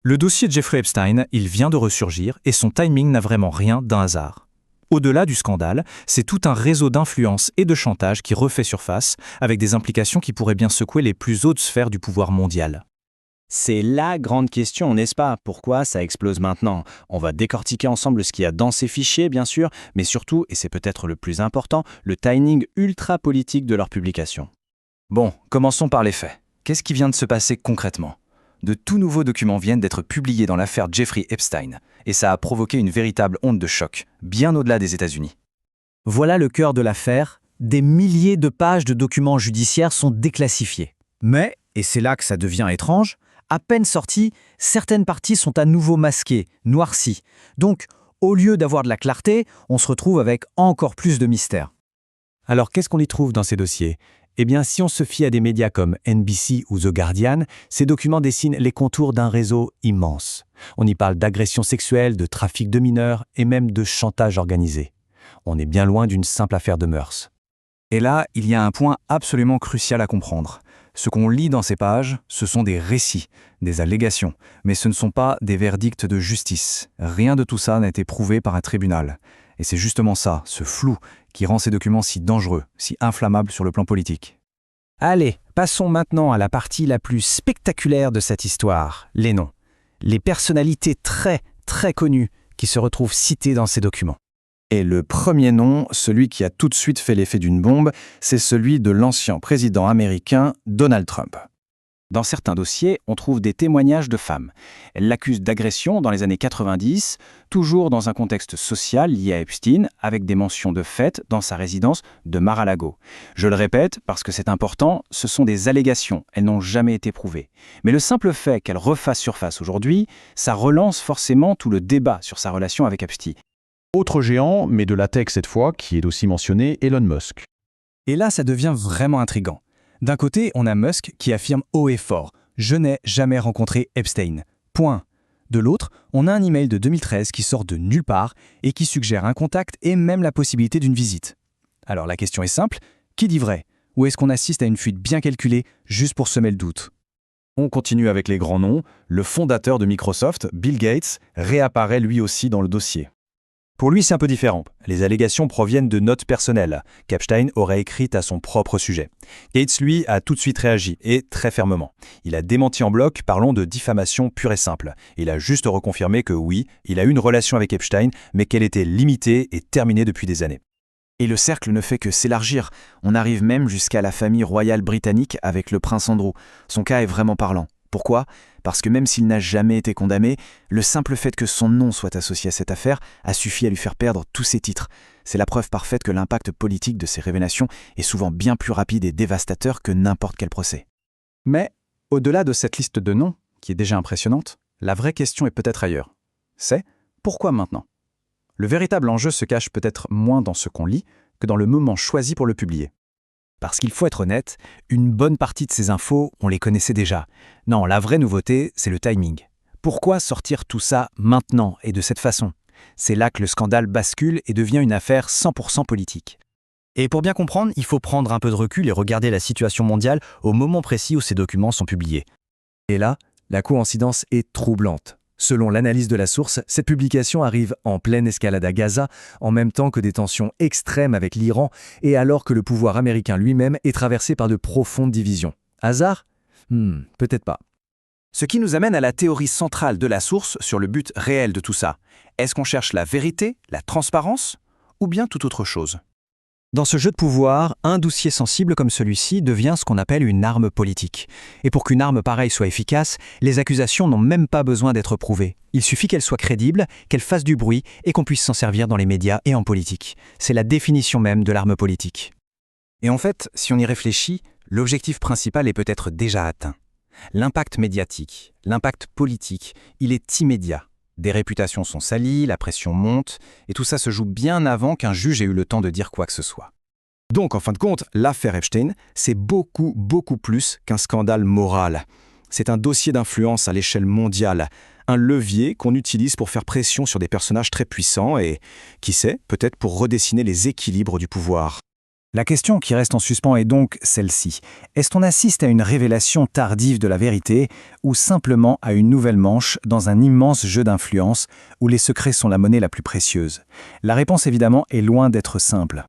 Le dossier de Jeffrey Epstein, il vient de ressurgir et son timing n'a vraiment rien d'un hasard. Au-delà du scandale, c'est tout un réseau d'influence et de chantage qui refait surface, avec des implications qui pourraient bien secouer les plus hautes sphères du pouvoir mondial. C'est la grande question, n'est-ce pas? Pourquoi ça explose maintenant? On va décortiquer ensemble ce qu'il y a dans ces fichiers, bien sûr, mais surtout, et c'est peut-être le plus important, le timing ultra politique de leur publication. Bon, commençons par les faits. Qu'est-ce qui vient de se passer concrètement? De tout nouveaux documents viennent d'être publiés dans l'affaire Jeffrey Epstein, et ça a provoqué une véritable onde de choc, bien au-delà des États-Unis. Voilà le cœur de l'affaire. Des milliers de pages de documents judiciaires sont déclassifiés. Mais, et c'est là que ça devient étrange, à peine sorties, certaines parties sont à nouveau masquées, noircies. Donc, au lieu d'avoir de la clarté, on se retrouve avec encore plus de mystère. Alors qu'est-ce qu'on y trouve dans ces dossiers? Eh bien, si on se fie à des médias comme NBC ou The Guardian, ces documents dessinent les contours d'un réseau immense. On y parle d'agressions sexuelles, de trafic de mineurs et même de chantage organisé. On est bien loin d'une simple affaire de mœurs. Et là, il y a un point absolument crucial à comprendre. Ce qu'on lit dans ces pages, ce sont des récits, des allégations, mais ce ne sont pas des verdicts de justice. Rien de tout ça n'a été prouvé par un tribunal. Et c'est justement ça, ce flou, qui rend ces documents si dangereux, si inflammables sur le plan politique. Allez, passons maintenant à la partie la plus spectaculaire de cette histoire, les noms. Les personnalités très, très connues qui se retrouvent citées dans ces documents. Et le premier nom, celui qui a tout de suite fait l'effet d'une bombe, c'est celui de l'ancien président américain Donald Trump. Dans certains dossiers, on trouve des témoignages de femmes. Elles l'accusent d'agression dans les années 90, toujours dans un contexte social lié à Epstein, avec des mentions de fête dans sa résidence de Mar-a-Lago. Je le répète, parce que c'est important, ce sont des allégations, elles n'ont jamais été prouvées. Mais le simple fait qu'elles refassent surface aujourd'hui, ça relance forcément tout le débat sur sa relation avec Epstein. Autre géant, mais de la tech cette fois, qui est aussi mentionné, Elon Musk. Et là, ça devient vraiment intriguant. D'un côté, on a Musk qui affirme haut et fort « Je n'ai jamais rencontré Epstein ». Point. De l'autre, on a un email de 2013 qui sort de nulle part et qui suggère un contact et même la possibilité d'une visite. Alors la question est simple, qui dit vrai? Ou est-ce qu'on assiste à une fuite bien calculée juste pour semer le doute? On continue avec les grands noms. Le fondateur de Microsoft, Bill Gates, réapparaît lui aussi dans le dossier. Pour lui, c'est un peu différent. Les allégations proviennent de notes personnelles qu'Epstein aurait écrites à son propre sujet. Gates, lui, a tout de suite réagi, et très fermement. Il a démenti en bloc, parlant de diffamation pure et simple. Il a juste reconfirmé que oui, il a eu une relation avec Epstein, mais qu'elle était limitée et terminée depuis des années. Et le cercle ne fait que s'élargir. On arrive même jusqu'à la famille royale britannique avec le prince Andrew. Son cas est vraiment parlant. Pourquoi? Parce que même s'il n'a jamais été condamné, le simple fait que son nom soit associé à cette affaire a suffi à lui faire perdre tous ses titres. C'est la preuve parfaite que l'impact politique de ces révélations est souvent bien plus rapide et dévastateur que n'importe quel procès. Mais, au-delà de cette liste de noms, qui est déjà impressionnante, la vraie question est peut-être ailleurs. C'est pourquoi maintenant? Le véritable enjeu se cache peut-être moins dans ce qu'on lit que dans le moment choisi pour le publier. Parce qu'il faut être honnête, une bonne partie de ces infos, on les connaissait déjà. Non, la vraie nouveauté, c'est le timing. Pourquoi sortir tout ça maintenant et de cette façon? C'est là que le scandale bascule et devient une affaire 100% politique. Et pour bien comprendre, il faut prendre un peu de recul et regarder la situation mondiale au moment précis où ces documents sont publiés. Et là, la coïncidence est troublante. Selon l'analyse de la source, cette publication arrive en pleine escalade à Gaza, en même temps que des tensions extrêmes avec l'Iran, et alors que le pouvoir américain lui-même est traversé par de profondes divisions. Hasard? Peut-être pas. Ce qui nous amène à la théorie centrale de la source sur le but réel de tout ça. Est-ce qu'on cherche la vérité, la transparence, ou bien toute autre chose? Dans ce jeu de pouvoir, un dossier sensible comme celui-ci devient ce qu'on appelle une arme politique. Et pour qu'une arme pareille soit efficace, les accusations n'ont même pas besoin d'être prouvées. Il suffit qu'elles soient crédibles, qu'elles fassent du bruit et qu'on puisse s'en servir dans les médias et en politique. C'est la définition même de l'arme politique. Et en fait, si on y réfléchit, l'objectif principal est peut-être déjà atteint. L'impact médiatique, l'impact politique, il est immédiat. Des réputations sont salies, la pression monte, et tout ça se joue bien avant qu'un juge ait eu le temps de dire quoi que ce soit. Donc, en fin de compte, l'affaire Epstein, c'est beaucoup, beaucoup plus qu'un scandale moral. C'est un dossier d'influence à l'échelle mondiale, un levier qu'on utilise pour faire pression sur des personnages très puissants et, qui sait, peut-être pour redessiner les équilibres du pouvoir. La question qui reste en suspens est donc celle-ci. Est-ce qu'on assiste à une révélation tardive de la vérité ou simplement à une nouvelle manche dans un immense jeu d'influence où les secrets sont la monnaie la plus précieuse? La réponse évidemment est loin d'être simple.